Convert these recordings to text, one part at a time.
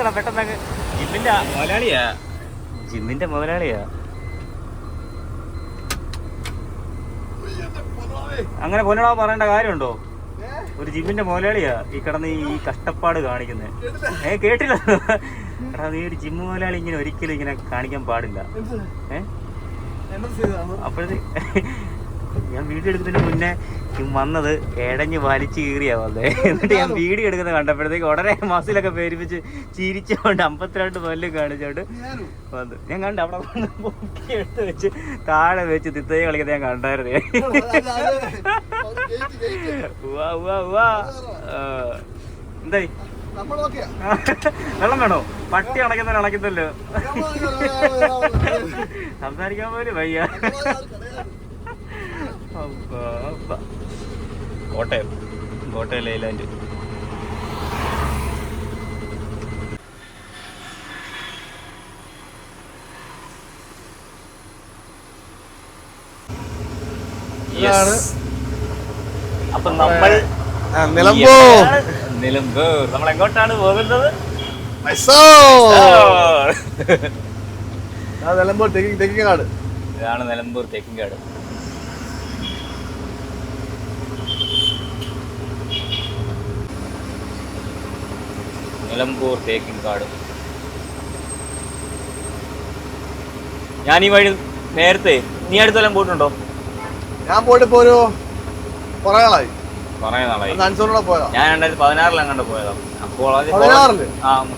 എന്താ പെട്ടെന്ന് ജിമ്മിന്റെ മുതലാളിയാ, ജിമ്മിന്റെ മുതലാളിയാ. അങ്ങനെ പൊന്നടാ പറയേണ്ട കാര്യമുണ്ടോ? ഒരു ജിമ്മിന്റെ മുതലാളിയാ ഈ കിടന്ന് ഈ കഷ്ടപ്പാട് കാണിക്കുന്നത്. കേട്ടില്ല എടാ, നീ ഒരു ജിമ്മ് മുതലാളി ഇങ്ങനെ ഒരിക്കലും ഇങ്ങനെ കാണിക്കാൻ പാടില്ല. അപ്പോഴത്തെ ഞാൻ വീഡിയോ എടുക്കുന്നതിന് മുന്നേ വന്നത് എടഞ്ഞ് വലിച്ചു കീറിയാ വന്നേ. എന്നിട്ട് ഞാൻ വീഡിയോ എടുക്കുന്നത് കണ്ടപ്പോഴത്തേക്ക് ഉടനെ മസിലൊക്കെ പേരിപ്പിച്ച് ചിരിച്ചോണ്ട് 52 പല്ലും കാണിച്ചോണ്ട് വന്നു. ഞാൻ കണ്ട് അവിടെ പൊക്കി എടുത്ത് വെച്ച് താഴെ വെച്ച് തിത്തയെ കളിക്കുന്നത് ഞാൻ കണ്ടായിരുന്നേ. എന്തായി വെള്ളം വേണോ? പട്ടി അണയ്ക്കുന്നവർ അണയ്ക്കുന്നല്ലോ, സംസാരിക്കാൻ പോലും വയ്യ. കോട്ടയം, കോട്ടയം ലൈലാൻഡ്. അപ്പൊ നമ്മൾ നിലമ്പൂർ, നമ്മൾ എങ്ങോട്ടാണ് പോകുന്നത്? നിലമ്പൂർ തെക്കിങ്ങാട്. ഇതാണ് നിലമ്പൂർ തെക്കിങ്ങാട്. നിലമ്പൂർ തേക്കിൻകാട്. ഞാൻ ഈ വഴി നേരത്തെ, നീ അടുത്തെല്ലാം പോയിട്ടുണ്ടോ? ഞാൻ പോയിട്ട് ഇപ്പൊ ഒരു കുറെ നാളായി. പോയതാ. ഞാൻ 2016 അങ്ങോട്ട് പോയതാ,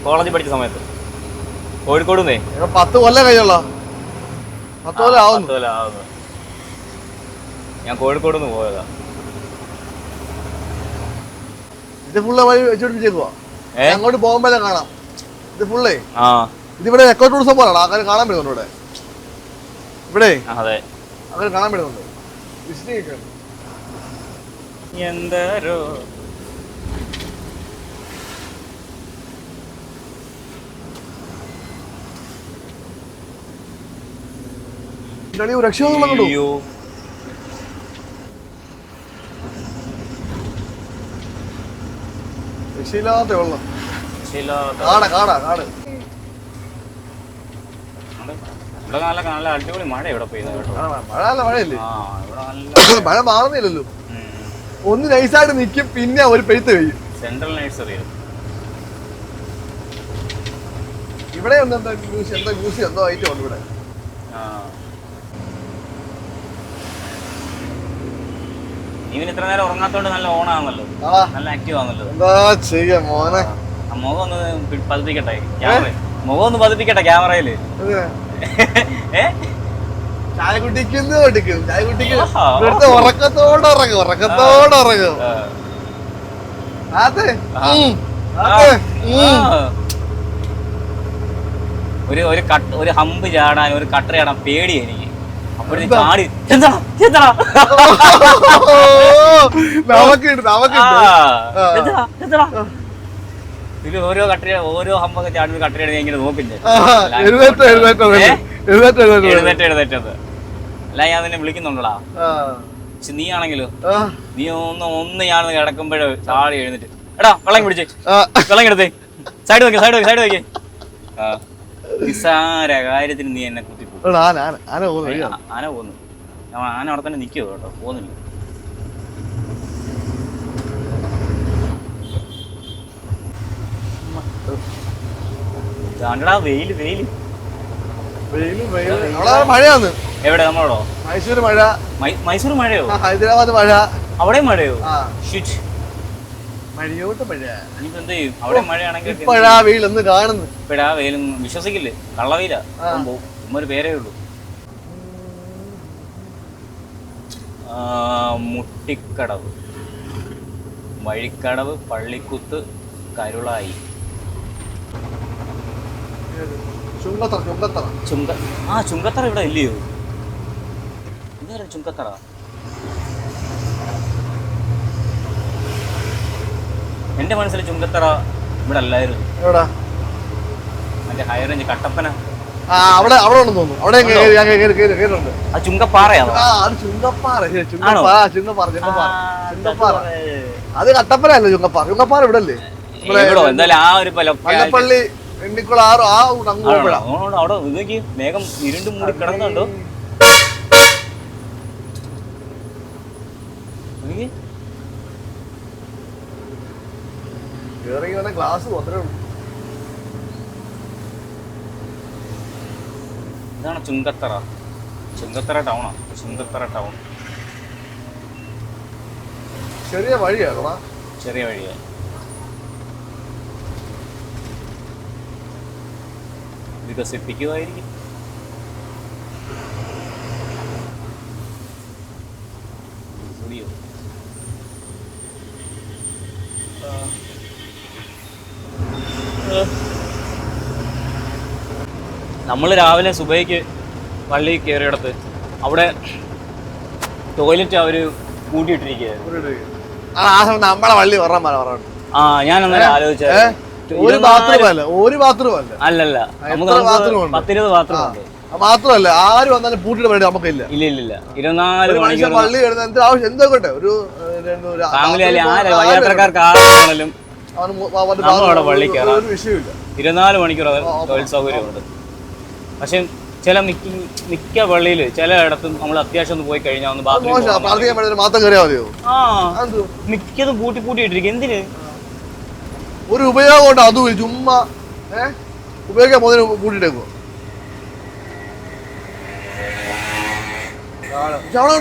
കോളേജിൽ പഠിച്ച സമയത്ത്. കോഴിക്കോട് 10 കൊല്ലം കഴിഞ്ഞുള്ള. 10 കൊല്ലം ആവുന്നു. ഞാൻ കോഴിക്കോട് നിന്ന് പോയതാ. ഇത് ഫുള്ള് വഴി വെച്ചോണ്ടിരിക്കുവാ, അങ്ങോട്ട് പോകുമ്പോഴേ കാണാം. ഇത് ഫുള്ളേ ഇതിവിടെ എക്കോ ടൂറിസം പോലാണ്, അങ്ങനെ കാണാൻ പറ്റുന്നുണ്ട് ഇവിടെ. ഇവിടെ അതെ അങ്ങനെ കാണാൻ പറ്റുന്നുണ്ട്. വിസിറ്റിംഗ് എന്തോ രക്ഷ രക്ഷയില്ലാത്ത വെള്ളം. കാട് കാടാ കാട്. നല്ല അടിപൊളി മഴ ഇവിടെ പെയ്യുന്നത് കേട്ടോ. മഴ നല്ല മഴയല്ലേ, മഴ മാറുന്നില്ലല്ലോ. ഒന്ന് നൈസായിട്ട് നിൽക്കും, പിന്നെ ഒരു പെയ്ത്ത് പെയ്യും. സെൻട്രൽ നഴ്സറി ഇവിടെ എന്താ മ്യൂസിയം എന്തോ ഐറ്റം ഉണ്ട് ഇവിടെ. ഇവന് ഇത്ര നേരം ഉറങ്ങാത്തോണ്ട് നല്ല ഓണാണല്ലോ, നല്ല ആക്റ്റീവ് ആണല്ലോ. എന്താ ചെയ്യാ മോനെ, മുഖം ഒന്ന് പതിപ്പിക്കട്ടെ ക്യാമറ, മുഖം ഒന്ന് പതിപ്പിക്കട്ടെ ക്യാമറയില്. ചായ കുട്ടിക്കുന്നു ചായ കുട്ടിക്ക് ഉറക്കത്തോടെ ഉറങ്ങും, ഉറക്കത്തോടെ ഉറങ്ങും. ഒരു ഹമ്പ് ചാടാൻ, ഒരു കട്ടർ ചാടാൻ പേടി എനിക്ക്. അപ്പോഴേ ചാടി ഇത് ഓരോ ഹമ്പൊക്കെ ചാടി കട്ടറിയാൻ ഇങ്ങനെ നോക്കില്ലേ, എഴുന്നേറ്റത് അല്ല ഞാൻ നിന്നെ വിളിക്കുന്നുണ്ടടാ. പക്ഷെ നീ ആണെങ്കിലോ, നീ ഒന്ന് ഞാൻ കിടക്കുമ്പോഴോ ചാടി എഴുന്നേറ്റ് എടാ വെള്ളം കുടിച്ചേ, വെള്ളം എടുത്തേ, സൈഡ് വെക്കേ. നിസ്സാര കാര്യത്തിന് നീ എന്നെ കുത്തിപ്പോ. ആന പോന്നു, ആന അവിടെ തന്നെ നിൽക്കുവോ കേട്ടോ, പോകുന്നില്ല. വെയില് മഴയാന്ന്. എവിടെ നമ്മളോടോ? മൈസൂർ മഴ. മൈസൂർ മഴയോ? ഹൈദരാബാദ് മഴ. അവിടെ മഴയോ? മഴയോട്ട് മഴ. ഇനിയിപ്പോ എന്ത് ചെയ്യും? അവിടെ മഴയാണെങ്കിൽ ഇപ്പഴാ വെയിലൊന്ന് കാണുന്നു. ഇപ്പഴാ വെയിലൊന്നും വിശ്വസിക്കില്ലേ, കള്ളവെയിലാ. ഒരു പേരേ ഉള്ളൂ. മുട്ടിക്കടവ്, വഴിക്കടവ്, പള്ളിക്കുത്ത്, കരുളായി. ചുങ്കത്തറ ഇവിടെ ഇല്ലയോ? ഇതാ ചുങ്കത്തറ. എന്റെ മനസ്സിൽ ചുങ്കത്തറ ഇവിടെ അല്ലായിരുന്നു. മറ്റേ ഹൈ റേഞ്ച് കട്ടപ്പന അവിടെ ഉണ്ടെന്ന് തോന്നുന്നു. അവിടെ ചുങ്കപ്പാറയാണോ? ചുങ്കപ്പാറ അത് കട്ടപ്പന അല്ല. ചുങ്കപ്പാറ ഇവിടെ അല്ലേ? എന്തായാലും ആ ഒരു മല്ലപ്പള്ളി എണ്ണിക്കുള ആ അങ്ങ് പോകുമ്പോഴാണ് അവിടെ ഇതൊക്കെ മേഘം ഇരുണ്ട് മൂടി കിടന്നുണ്ടോ. ഗ്ലാസ് അത്രേ ഉള്ളൂ. ഇതാണ് ചുങ്കത്തറ ടൗണാ. ചുങ്കത്തറ ടൗൺ ചെറിയ വഴിയാണോ? ചെറിയ വഴിയാ. വികസിപ്പിക്കുമായിരിക്കും. നമ്മൾ രാവിലെ സുബൈക്ക് പള്ളി കയറിയിടത്ത് അവിടെ ടോയ്ലറ്റ് അവര് കൂട്ടിയിട്ടിരിക്കുകയായിരുന്നു. നമ്മളെ പള്ളി പറഞ്ഞു. ആ ഞാൻ അങ്ങനെ ആലോചിച്ചത് ഒരു ബാത്റൂം അല്ല. അല്ലല്ല, നമുക്ക് 10-20 ബാത്റൂം ഉണ്ട്. മാത്രമല്ല ആര് വന്നാലും പൂട്ടിയുടെ പരിപാടി നമുക്കില്ല. ഇല്ല 24 മണിക്കൂർ പള്ളി ആവശ്യം എന്തൊക്കെ ഒരു ഫാമിലി വഴിയാത്രക്കാർക്ക് ആണെങ്കിലും നമ്മളവിടെ പള്ളി കയറാം. ഒരു വിഷയമില്ല. 24 മണിക്കൂർ ടോയ്ലറ്റ് സൗകര്യമുണ്ട്. പക്ഷെ ചില മിക്ക പള്ളിയിൽ ചിലയിടത്തും നമ്മൾ അത്യാവശ്യം ഒന്ന് പോയി കഴിഞ്ഞാൽ ഒന്ന് മിക്കതും പൂട്ടിയിട്ടിരിക്കും. എന്തിന്? ഒരു ഉപയോഗം ഉണ്ട്. അതും ചുമ്മാ ഉപയോഗിക്കാൻ പോകുന്നതിന് പൂട്ടിയിട്ടേക്കോ.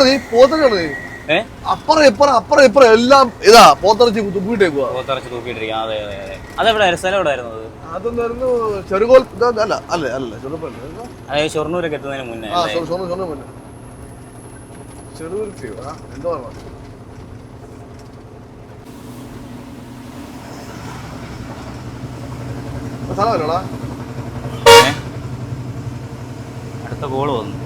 നീ പോത്തറ അപ്പുറം ഇപ്പുറം എല്ലാം ഇതാ പോത്തിറച്ചി തൂക്കിയിട്ടേക്കുവാ. അതെവിടെ സ്ഥലം എവിടെയായിരുന്നു? അതൊന്നായിരുന്നു ചെറുകോൽ. അല്ല ഷൊർണൂരൊക്കെ എത്തുന്നതിന് മുന്നേ. എന്തോ സ്ഥലമല്ലോടാ. അടുത്ത കോള് വന്നു.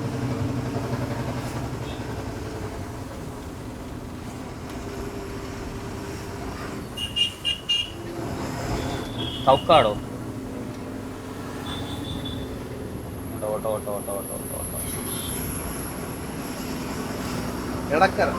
കൗക്കാടോ? ഓട്ടോ എടക്കര.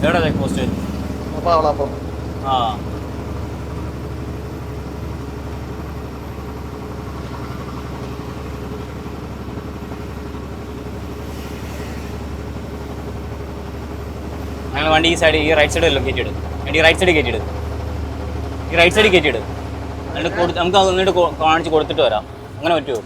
എവിടെ ചെക്ക് പോസ്റ്റ്? ആ ഞങ്ങൾ വണ്ടി ഈ സൈഡ്, ഈ റൈറ്റ് സൈഡ് എല്ലാം കയറ്റിയിടും. ഈ റൈറ്റ് സൈഡ് കയറ്റിയിടും. എന്നിട്ട് നമുക്ക് എന്നിട്ട് കാണിച്ച് കൊടുത്തിട്ട് വരാം. അങ്ങനെ പറ്റുമോ?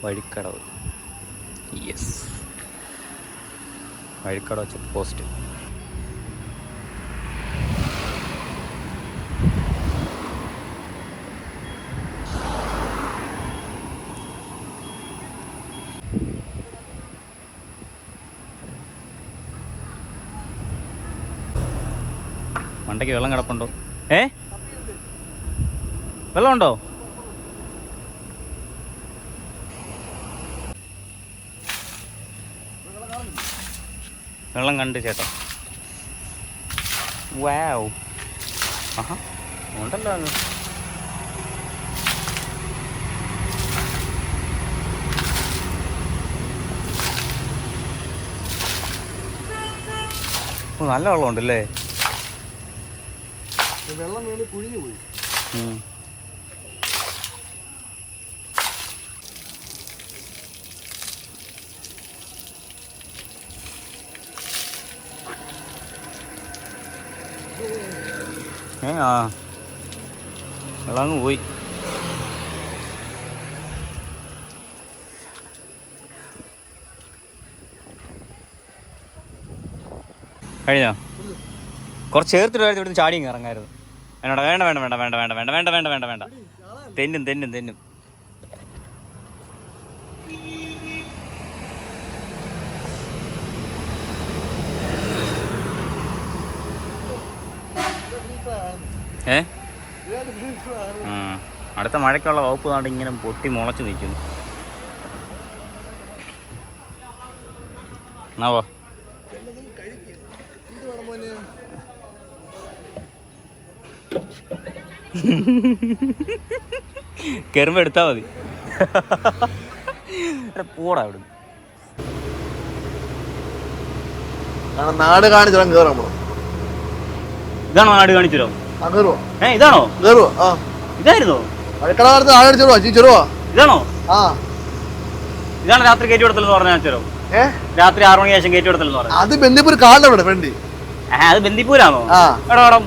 Vazhikkadavu. Yes, Vazhikkadavu check post. മണ്ടയ്ക്ക് വെള്ളം കിടപ്പുണ്ടോ? വെള്ളമുണ്ടോ? വെള്ളം കണ്ട് ചേട്ടാ. വാവ്, ആഹാ ഉണ്ടല്ലോ. നല്ല വെള്ളമുണ്ടല്ലേ. വെള്ളം വീണ് കുഴിഞ്ഞു പോയി. വെള്ളം പോയി. കഴിഞ്ഞോ? കുറച്ച് ചേർത്തിട്ട് ഇവിടുന്ന് ചാടിയും ഇറങ്ങായിരുന്നു. എന്നോട് വേണ്ട വേണ്ട വേണ്ട വേണ്ട വേണ്ട വേണ്ട വേണ്ട വേണ്ട വേണ്ട വേണ്ട തെന്നും തെന്നും തെന്നും. അടുത്ത മഴയ്ക്കുള്ള വകുപ്പ് നാട് ഇങ്ങനെ പൊട്ടി മുളച്ച് നിൽക്കുന്നു. എന്നാവോ കയറുമ്പോ എടുത്താ മതി. പോടാ ഇവിടുന്ന്. നാട് കാണിച്ചാൽ കേറാൻ പോണം. ഇതാണോ നാട് കാണിച്ചോ? ഇതാണോ? ഇതായിരുന്നോ? ഇതാണോ? ഇതാണ് രാത്രി കയറ്റി കൊടുത്തലെന്ന് പറഞ്ഞ വെച്ചോ? രാത്രി 6 മണിക്ക് ശേഷം കയറ്റി കൊടുത്തലെന്ന് പറഞ്ഞു. അത് ബന്ദിപ്പൂർ കാടിവിടെ ഫ്രണ്ട്. അത് ബന്ദിപ്പൂരാണോ? എടാ എടാ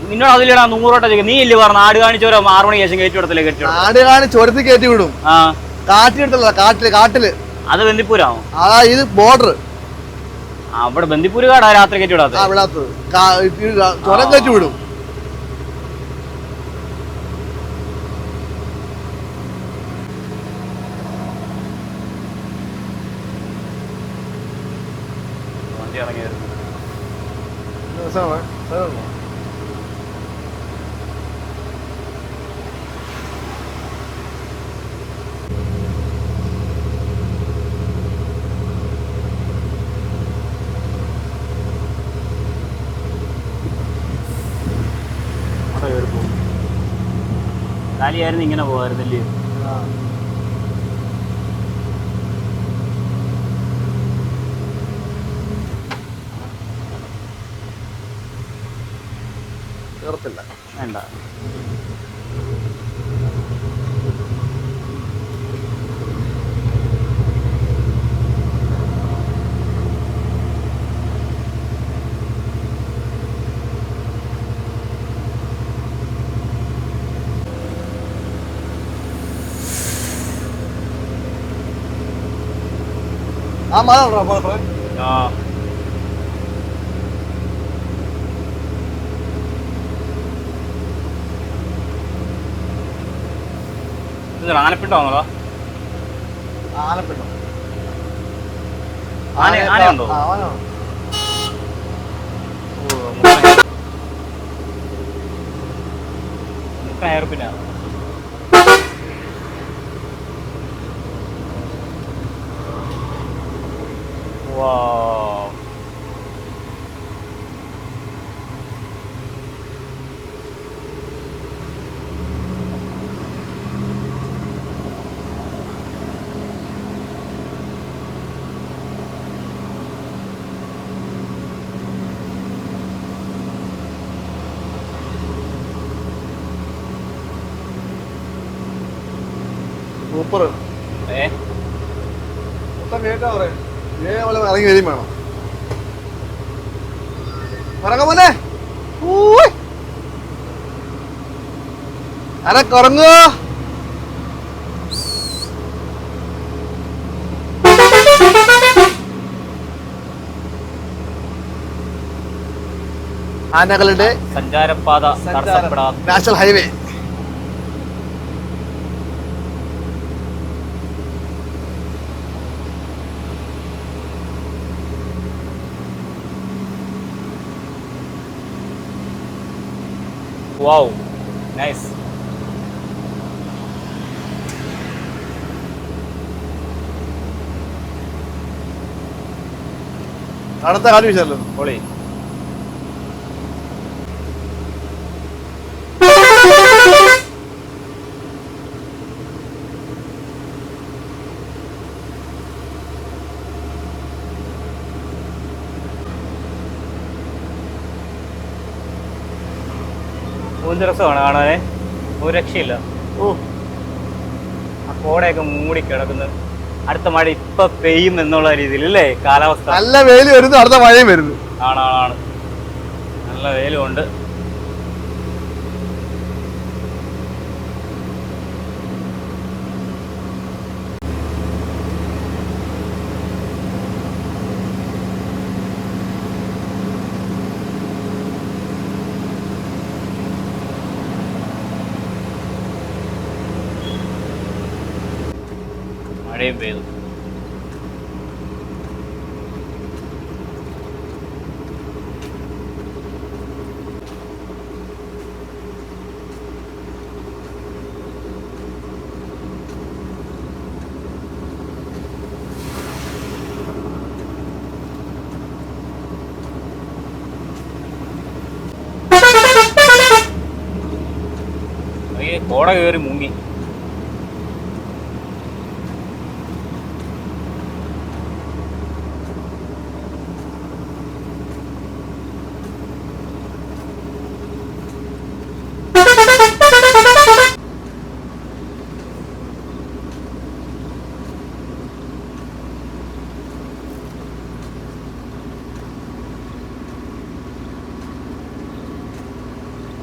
നിന്നോട് അതിലിടാ 100 വട്ടം ചോദിക്കും. നീ ഇല്ലേ പറഞ്ഞു നാട് കാണിച്ചോരോ 6 മണിക്ക് ശേഷം കയറ്റി കൊടുത്തല്ലേ? കയറ്റി നാട് കാണിച്ചോരത്ത് കയറ്റി വിടും. കാട്ടിലെടുത്തല്ല, കാട്ടില്. അത് ബന്ദിപ്പൂരാണോ? ഇത് ബോർഡർ. അവിടെ ബന്ദിപ്പൂര് കാടാ രാത്രി കയറ്റി വിടാത്തത്. ചുരം കയറ്റി വിടും. വണ്ടി ഇറങ്ങിയായിരുന്നു. കാലിയായിരുന്നു ഇങ്ങനെ പോകാറുന്നല്ലേ? വേണ്ട ആനപ്പിണ്ടോ? ആനപ്പിണ്ടോ? ആനയുണ്ടോ? ഹെയർപിന്നാ? സൂപ്പർ. ഇറങ്ങി വരും വേണം. ഇറങ്ങ പോലെ അരക്കുറങ്ങോ? ആനകളുടെ സഞ്ചാരപാത നാഷണൽ ഹൈവേ. Wow, nice. അടുത്ത കാലം വിശാലോ പൊളി. രസമാണ് കാണാനെ, ഒരു രക്ഷയില്ല. ആ കോടയൊക്കെ മൂടി കിടക്കുന്നു. അടുത്ത മഴ ഇപ്പൊ പെയ്യും എന്നുള്ള രീതിയിൽ അല്ലേ കാലാവസ്ഥ? നല്ല വെയിൽ വരുന്നു, അടുത്ത മഴയും വരുന്നു. ആണ് നല്ല വെയിലും ഉണ്ട്. മഴയും പെയ്തു. കോട കയറി മുങ്ങി.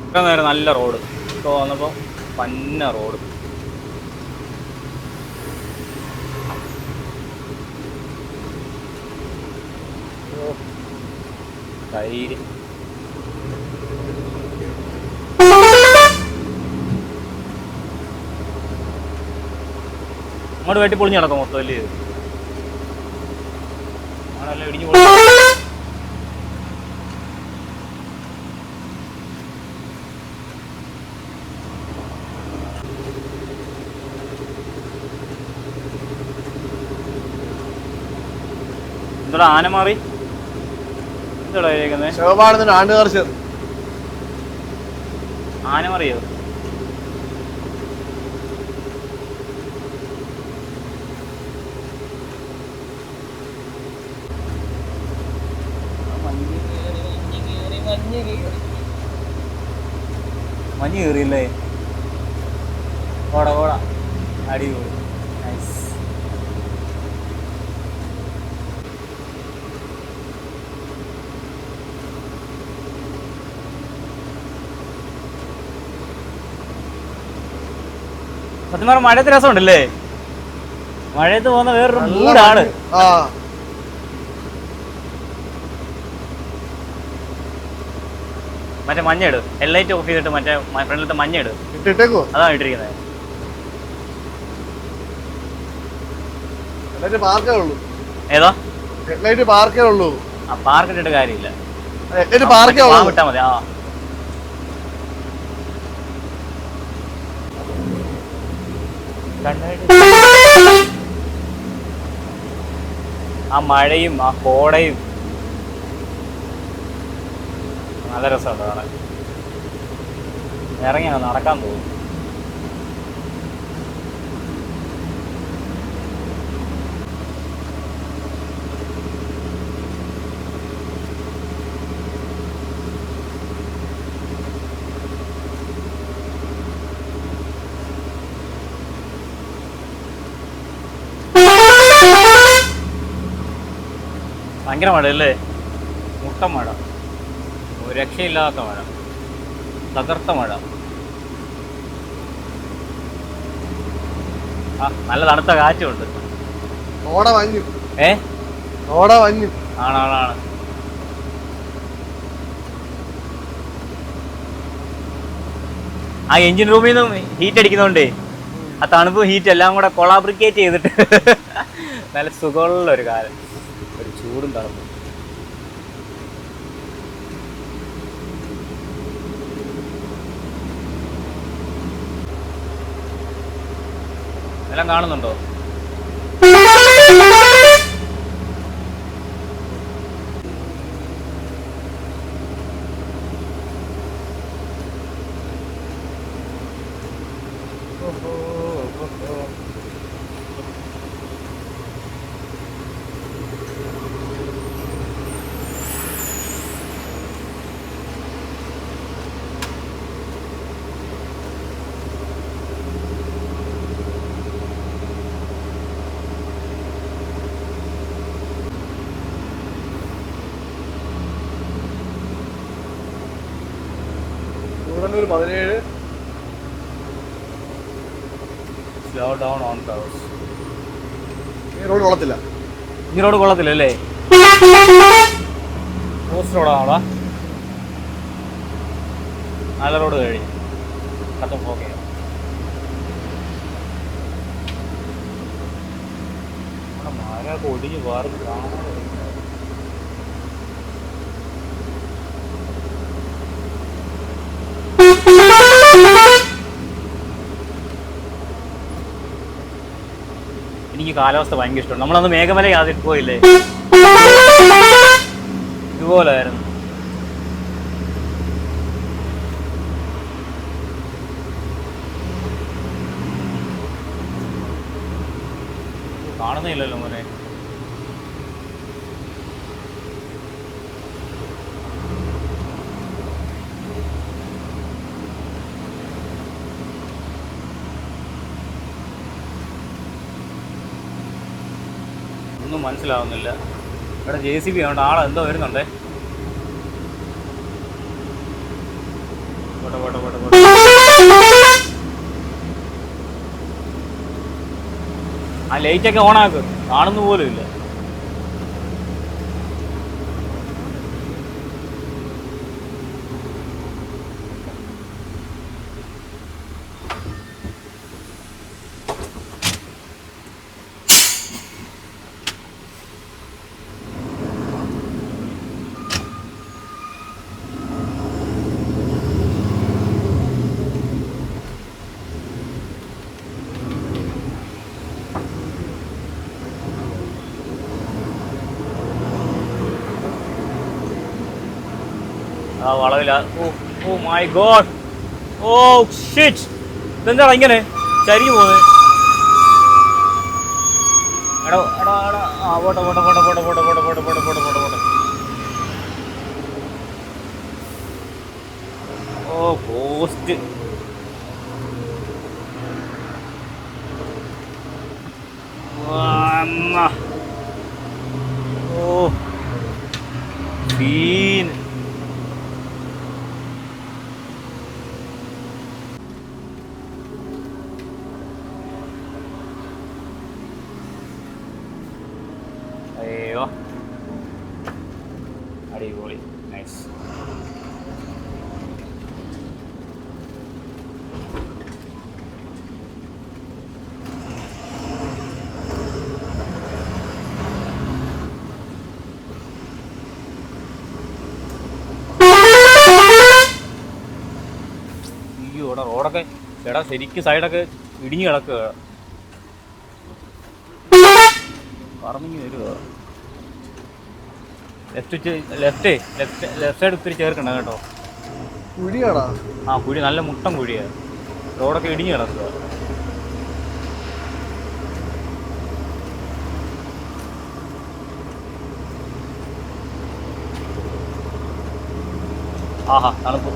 ഇത്ര നേരം നല്ല റോഡ്, ഇപ്പോൾ വന്നപ്പോൾ പന്ന റോഡ്. തൈര് അങ്ങോട്ട് വെട്ടി പൊളിഞ്ഞ് നടക്കും മൊത്തം അല്ലേ? ആണല്ലേ ഇടിഞ്ഞു പൊളി. എന്താ ആന മാറി? എന്താ കേൾക്കുന്നത്? ആന മാറിയോ? മഞ്ഞ് കയറിയല്ലേ? കോട കോട അടിപൊളി. നൈസ്. സത്യം പറഞ്ഞാൽ മഴയത്ത് രസമുണ്ടല്ലേ? മഴയത്ത് പോകുന്ന വേറൊരു മൂടാണ്. മറ്റേ മഞ്ഞ ഇട്, ഹെഡ്ലൈറ്റ് ഓഫ് ചെയ്തിട്ട് മറ്റേ ഫ്രണ്ടിലത്തെ മഞ്ഞ ഇട്. അതാണ് ഇട്ടിരിക്കുന്നത്. ഏതാ പാർക്ക് ഇട്ടിട്ട് കാര്യമില്ല, വിട്ടാ മതി. ആ മഴയും ആ കോടയും നല്ല രസമുണ്ട് കാണാൻ. ഇറങ്ങിയാ നടക്കാൻ തോന്നും. ഭയങ്കര മഴയല്ലേ? മുട്ട മഴ, ഒരു രക്ഷയില്ലാത്ത മഴ, തകർത്ത മഴ. ആ നല്ല തണുത്ത കാറ്റുണ്ട്. ആണാണാണ്. ആ എഞ്ചിൻ റൂമിൽ നിന്നും ഹീറ്റ് അടിക്കുന്നോണ്ടേ ആ തണുപ്പും ഹീറ്റ് എല്ലാം കൂടെ കൊളാബ്രിക്കേറ്റ് ചെയ്തിട്ട് നല്ല സുഖമുള്ള ഒരു കാലം, ഒരു ചൂടും തണുപ്പും. എല്ലാം കാണുന്നുണ്ടോ? Slow down on cars. ഈ റോഡ് കൊള്ളത്തില്ല. ഈ റോഡ് കൊള്ളത്തില്ലല്ലേ? പോസ്റ്റ് റോഡാണോടാ? നല്ല റോഡ് കഴിഞ്ഞു. ഓക്കെ. മരമൊക്കെ ഒടിഞ്ഞ് വേറെ കാണാൻ. എനിക്ക് കാലാവസ്ഥ ഭയങ്കര ഇഷ്ടമാണ്. നമ്മളന്ന് മേഘമല യാത്ര പോയില്ലേ, ഇതുപോലായിരുന്നു. കാണുന്നില്ലല്ലോ മോനെ. ഒന്നും മനസ്സിലാവുന്നില്ല. ഇവിടെ JCB ഉണ്ട്, ആളെന്തോ വരുന്നുണ്ടേ. പോട്ടെ പോട്ടെ പോട്ടെ പോട്ടെ. ആ ലൈറ്റൊക്കെ ഓണാക്ക്, കാണുന്ന പോലും ഇല്ല. ആ വളവില്ല. Oh my god, oh shit, ഇതെന്താടാ ഇങ്ങനെ ചരിഞ്ഞു പോകുന്നത്? എടാ എടാ എടാ, ആ പോട്ടെ പോട്ടെ പോട്ടെ പോട്ടെ പോട്ടെ പോട്ടെ പോട്ടെ പോട്ടെ പോട്ടെ പോട്ടെ പോട്ടെ. ഓ പോസ്റ്റ്. ഓ സീൻ. അയ്യോ അടിപൊളി, നൈസ്. അയ്യോ ഇവിടെ റോഡൊക്കെ ചേട്ടാ ശരിക്കും സൈഡൊക്കെ ഇടിഞ്ഞു കിടക്കുക, പറമ്പിങ്ങി വരുക. ലെഫ്റ്റ് സൈഡ് ഒത്തിരി ചേർക്കണ്ട കേട്ടോ. കുഴിയാടാ? ആ കുഴി, നല്ല മുട്ടം കുഴിയാണ്. റോഡൊക്കെ ഇടിഞ്ഞു കിടക്കുക. ആഹാ തണുപ്പ്.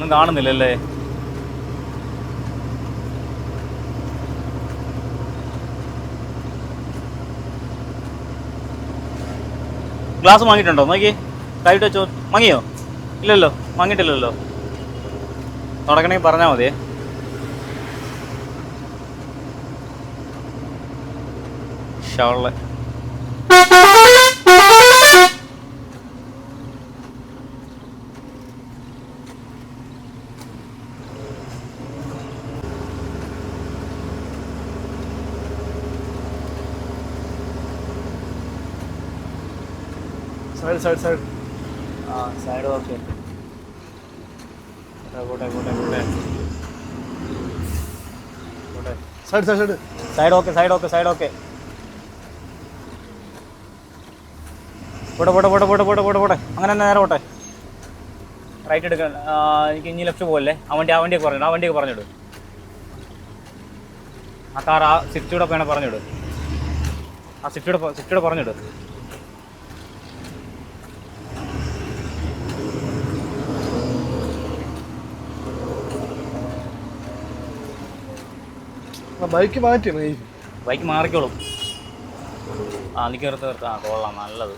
ഒന്നും കാണുന്നില്ലല്ലേ? ഗ്ലാസ് വാങ്ങിയിട്ടുണ്ടോ? നോക്കി കൈയിട്ട് വെച്ചോ. വാങ്ങിയോ? ഇല്ലല്ലോ, വാങ്ങിയിട്ടില്ലല്ലോ. തുടക്കണമെങ്കിൽ പറഞ്ഞാൽ മതിയേ. ഷവളെ സൈഡ്. ആ സൈഡ് ഓക്കെ. പോട്ടെ പോട്ടെ പോട്ടെ പോട്ടെ. സൈഡ് ഓക്കെ പോട്ടെ. അങ്ങനെ തന്നെ നേരെ പോട്ടെ. റൈറ്റ് എടുക്കാൻ എനിക്ക് ഇനി ലെഫ്റ്റ് പോകല്ലേ. ആ വണ്ടിയൊക്കെ പറഞ്ഞിട്. ആ കാർ ആ സ്വിഫ്റ്റിയുടെ വേണേൽ പറഞ്ഞിട്. ആ സ്വിഫ്റ്റിയുടെ പറഞ്ഞിട്. ബൈക്ക് മാറിക്കോളും. ആ എനിക്ക് നിർത്ത്. ആ കൊള്ളാം, നല്ലത്.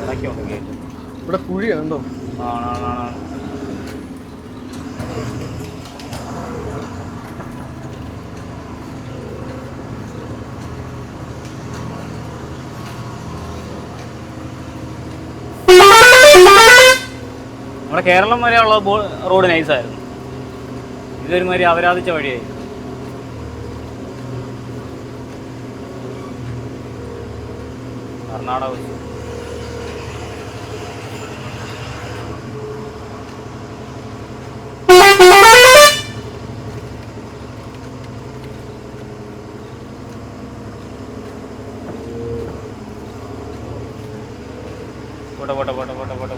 ഇടയ്ക്കുണ്ട് ഗേറ്റ്. ഇവിടെ കുഴിയാണോ? ആണ്. നമ്മുടെ കേരളം വരെയുള്ള റോഡ് നൈസായിരുന്നു. ഇതൊരുമാതിരി അപരാധിച്ച വഴിയായി. കർണാടക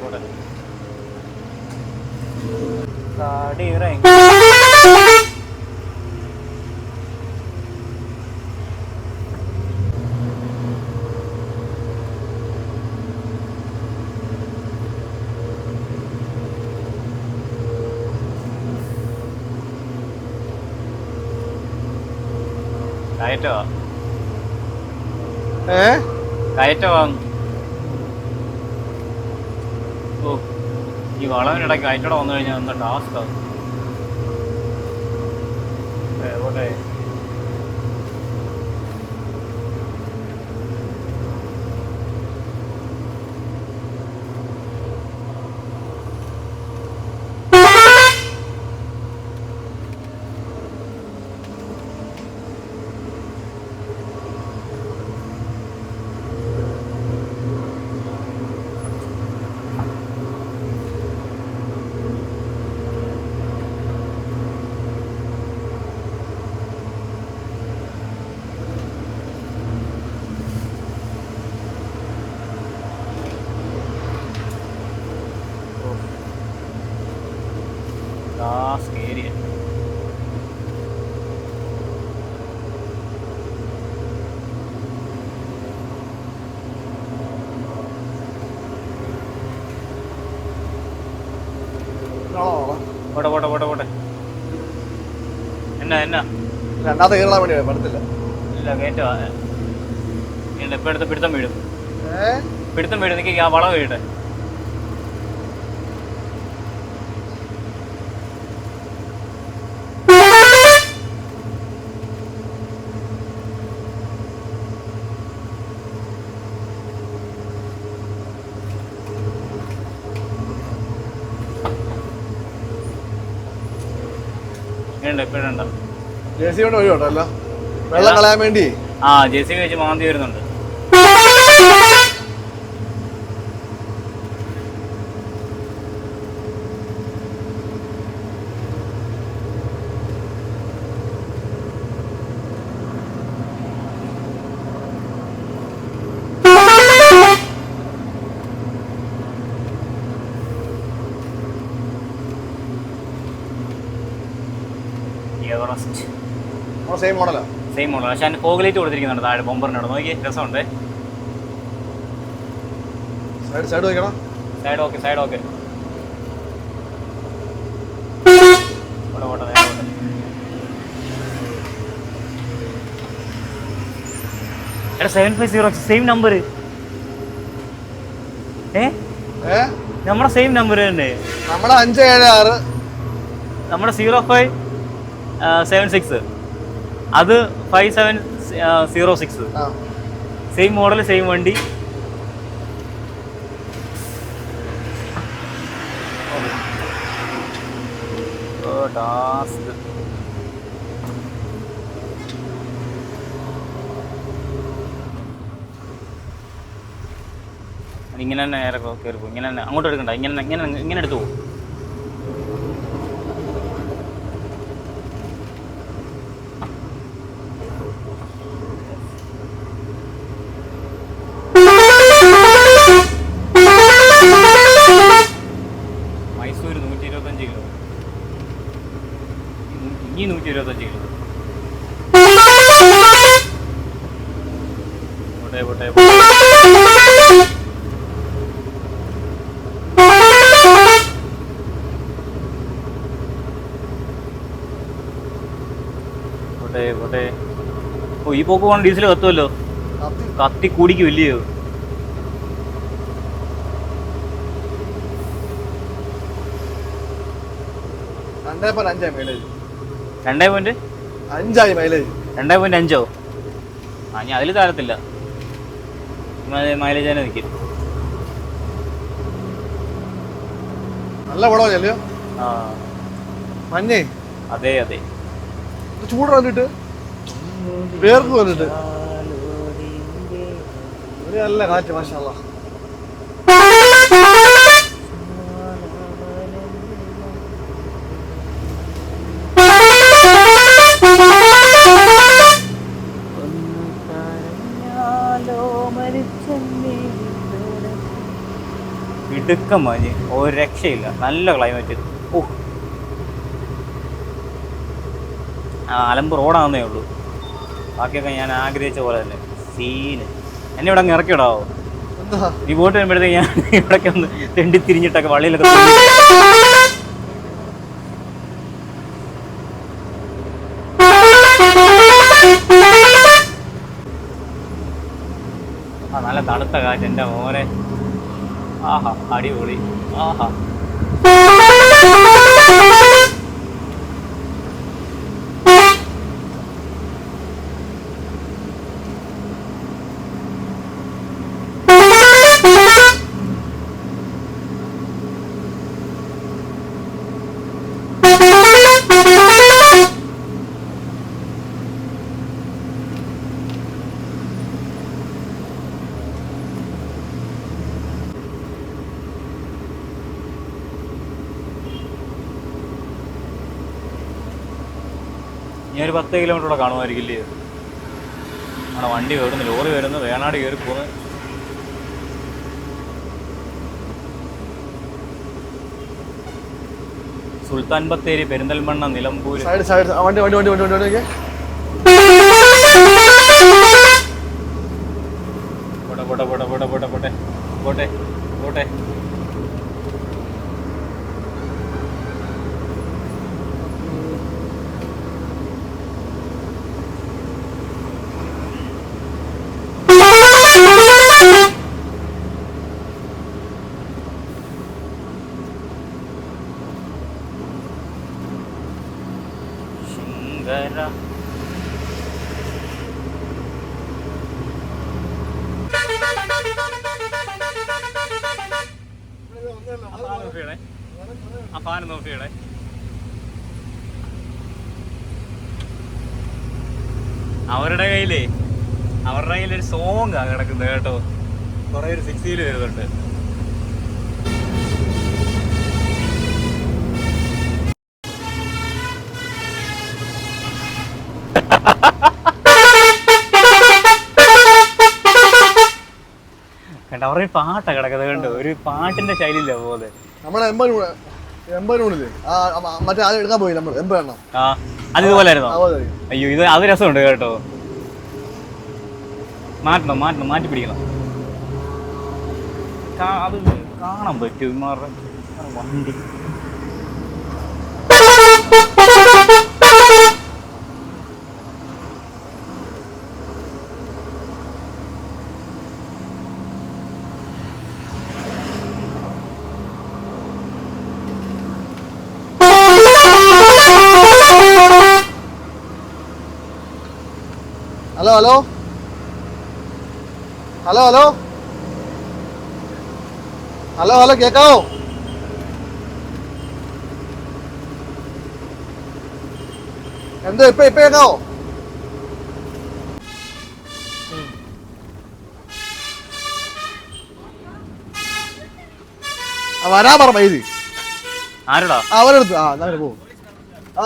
പോട്ടെ കാടി ഇറങ്ങി. കയറ്റവാന്ന്. ഓ, ഈ വളവിനിടയ്ക്ക് കയറ്റോടെ വന്നു കഴിഞ്ഞാൽ എന്താ ടാസ്ക് ആവും. എവിടെ ഏരിയ പോട്ടെ. എന്നാ രണ്ടാമത്തെ കേരള വേണ്ടി പറ്റത്തില്ല. ഇല്ല കയറ്റോ. ഇപ്പൊ എടുത്ത് പിടുത്തം വീഴും. എനിക്ക് ആ വളം വീഴട്ടെ. ജെസി കൊണ്ട് ഒഴിവോട്ടോ അല്ല വെള്ളം കളയാൻ വേണ്ടി. ജെസി വെച്ച് മാന്തി വരുന്നുണ്ട്. സെയിം മോഡലാ. പക്ഷെ അതിന് ഫോഗ് കൊടുത്തിരിക്കുന്നുണ്ട് താഴെ ബോംബറിനോട്. നോക്കി രസമുണ്ട്. സൈഡ് വയ്ക്കണം. Side okay. എടാ 750 സെയിം നമ്പർ. നമ്മുടെ സെയിം നമ്പർ തന്നെ. നമ്മുടെ 576 നമ്മുടെ 0576 അത് 5706. സെയിം മോഡൽ സെയിം വണ്ടി. ടാസ്ക് ഇങ്ങനെ തന്നെ നേരെ കയറി പോകും. ഇങ്ങനെ തന്നെ അങ്ങോട്ട് എടുക്കണ്ട. ഇങ്ങനെ എടുത്തു പോകും. മൈസൂർ 125 കിലോ. ഇനി 125 കിലോ. പോട്ടെ. ഓ, ഈ പോക്ക് പോകണം. ഡീസൽ കത്തുമല്ലോ. കത്തി കൂടിക്കും ഇല്ലയോ? 2.5 മൈലേജ്. 2.5 മൈലേജ്. 2.5 ആ ഞാൻ അതിൽ താരത്തില്ല, മൈലേജ് തന്നെ നിൽക്കും. നല്ല പടമല്ലേ ആ മഞ്ഞേ? അതെ അതെ. ചൂട് വന്നിട്ട് വേർക്ക് വന്നിട്ട് ഒരു നല്ല കാറ്റ്. മാഷാ അല്ലാഹ്. ഇടുക്കം മഞ്ഞ്, ഒരു രക്ഷയില്ല, നല്ല ക്ലൈമറ്റ്. ഓ അലമ്പ് റോഡാണെന്നേ ഉള്ളൂ, ബാക്കിയൊക്കെ ഞാൻ ആഗ്രഹിച്ച പോലെ തന്നെ സീന്. എന്നെ ഇവിടെ അങ്ങ് ഇറക്കിയിടാവോ? ഈ ബോട്ട് വരുമ്പോഴത്തേക്ക് ഞാൻ ഇവിടൊക്കെ ഒന്ന് തെണ്ടി തിരിഞ്ഞിട്ടൊക്കെ വള്ളിയിലൊക്കെ നല്ല തണുത്ത കാറ്റ് എൻ്റെ മോനെ. ആഹാ അടിപൊളി. ആഹാ ഞാനൊരു 10 കിലോമീറ്ററോടെ കാണുമായിരിക്കില്ലേ? നമ്മുടെ വണ്ടി വരുന്നു, ലോറി വരുന്നു, വേണാട് കയറി പോകുന്നത്. സുൽത്താൻ ബത്തേരി, പെരിന്തൽമണ്ണ, നിലമ്പൂർ. പോട്ടെ പോട്ടെ പോട്ടെ പോട്ടെ പോട്ടെ പോട്ടെ പോട്ടെ. ശങ്കര ആ ഫാൻ നോക്കിയടേ. അവരുടെ കയ്യിലൊരു സോങ് ആ കിടക്കുന്നത് കേട്ടോ. കുറെ ഒരു 60 വരുന്നുണ്ട്. കണ്ട അവരുടെ പാട്ടാ കിടക്കുന്നത് കണ്ടോ, ഒരു പാട്ടിന്റെ ശൈലിയില്ല പോലെ. നമ്മുടെ മറ്റേ ആദ്യം എടുക്കാൻ പോയി നമ്മൾ 80 എണ്ണം. ആ അത് ഇതുപോലെ ആയിരുന്നോ? അയ്യോ ഇത് അത് രസമുണ്ട് കേട്ടോ. മാറ്റി പിടിക്കണം. അത് കാണാൻ പറ്റും ഇമാരുടെ വണ്ടി. Hello hello hello hello hello hello കേക്കാവോ? എന്തോ ഇപ്പൊ കേക്കാവോ? വരാ പറ മൈതി ആരോടാ? അവരെടുത്ത് പോകും. ആ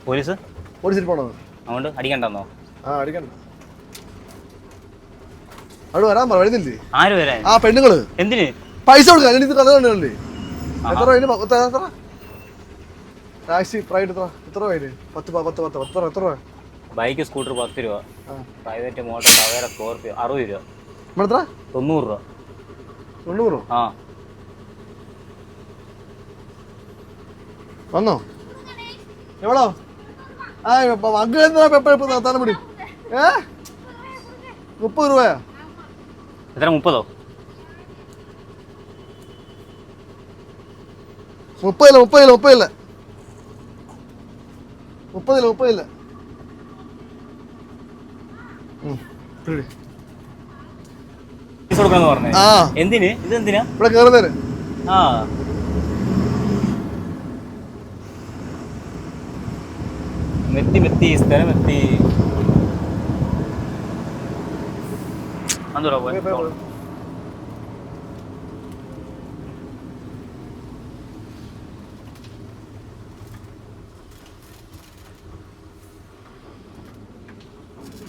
പോലീസിൽ പോണത് അതുകൊണ്ട് അടിക്കണ്ടെന്നോ? അടിക്കണ്ട. അവിടെ വരാൻ പറ, വരുന്നില്ലേ? ആര് വരാൻ? ആ പെണ്ണുങ്ങള്. എന്തിന്? പൈസ കൊടുക്കാൻ കഥ കണ്ടല്ലേ? എത്ര ടാക്സി പ്രൈവറ്റ് എത്ര പേര്? 10 എത്ര രൂപ? ബൈക്ക് സ്കൂട്ടർ 10 രൂപ, പ്രൈവറ്റ് മോട്ടോർ ടവേര സ്കോർപിയോ 60 രൂപ. എത്ര? 90 രൂപ. 90? ആ വന്നോ എവിടോ? താനം പിടി. 30 രൂപയാ? എത്ര? 30? 30 ഇല്ല. 30 കൊടുക്കാന്ന് പറഞ്ഞേ. ആ എന്തിന്? ഇതെന്തിനാ ഇവിടെ കയറുന്നേര്? ആ മെത്തി സ്ഥലം എത്തി. എന്തോടാ പോയി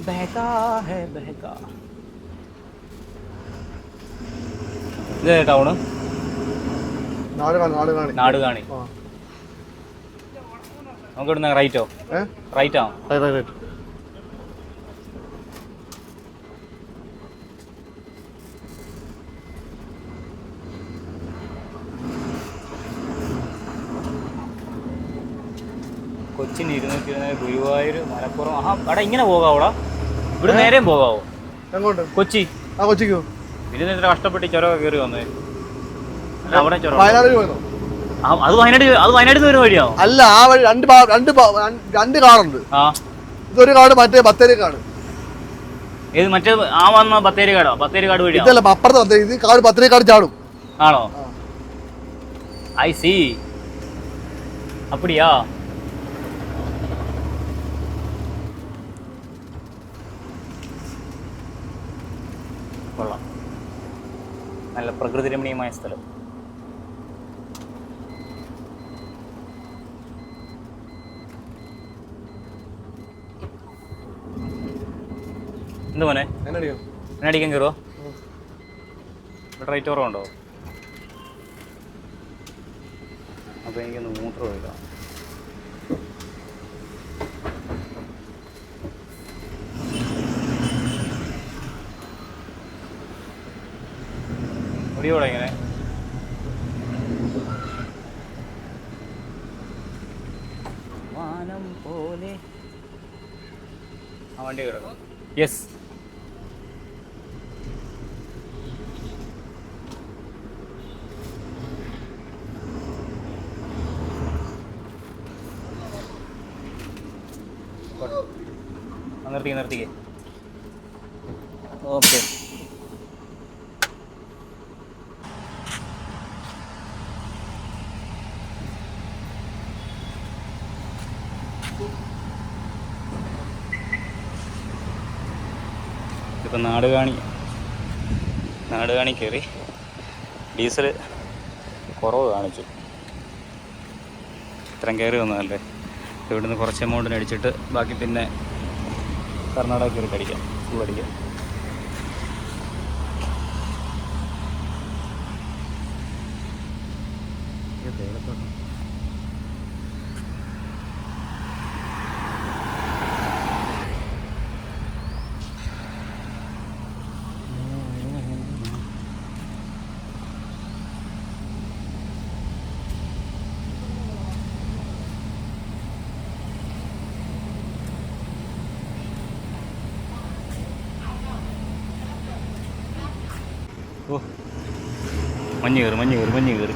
ബഹകാ ഹേ ബഹകാ. ഇത് ടൗണ് നാടുകാണി. നാടുകാണി. നമുക്ക് ഇവിടുന്ന് റൈറ്റോ? റൈറ്റാ. കൊച്ചിൻ 220, ഗുരുവായൂർ, മലപ്പുറം. അവിടെ ഇങ്ങനെ പോകാവൂടാ? ഇവിടെ നേരെയും പോകാവോ? എങ്ങോട്ട്? കൊച്ചി. കൊച്ചിക്കോ? ഇതിന് ഇത്ര കഷ്ടപ്പെട്ട് ചുരം കയറി വന്നേ. അവിടെ ചുരം അത് വയനാട് വരുന്ന വഴിയാ? അല്ല, ആ വഴി രണ്ട് കാടുണ്ട്. ഇതൊരു കാട്, മറ്റേ ബത്തേരി കാട്. ഏത് മറ്റേ വന്ന ബത്തേരി കാടോ? ബത്തേരി കാട് വഴിയാ? ഇതല്ല, അപ്പുറത്ത് ഇത് കാട്, ബത്തേരി കാട് ചാടും. ആണോ? I see. അപ്പടിയാ? കൊള്ളാം. നല്ല പ്രകൃതി രമണീയമായ സ്ഥലം. എന്ത് മോനെ? എന്നെ അടിക്കാൻ കയറുമോ? ഇവിടെ റേറ്റ് കുറവുണ്ടോ? അപ്പോൾ എനിക്കൊന്ന് മൂത്രം ഒഴിക്കാം. മുടിയോടെ ഇങ്ങനെ വാനം പോലെ ആ വണ്ടി കിടക്കും. യെസ്. നിർത്തിക്കേ. ഓക്കെ. ഇപ്പം നാടുകാണി കയറി. ഡീസൽ കുറവ് കാണിച്ചു. ഇത്രയും കയറി വന്നതല്ലേ. ഇവിടുന്ന് കുറച്ച് എമൗണ്ടിന് അടിച്ചിട്ട് ബാക്കി പിന്നെ കർണാടക കയറി അടിക്കാം. ഫുൾ അടിക്കാം. ഓ, മഞ്ഞ് കയറി.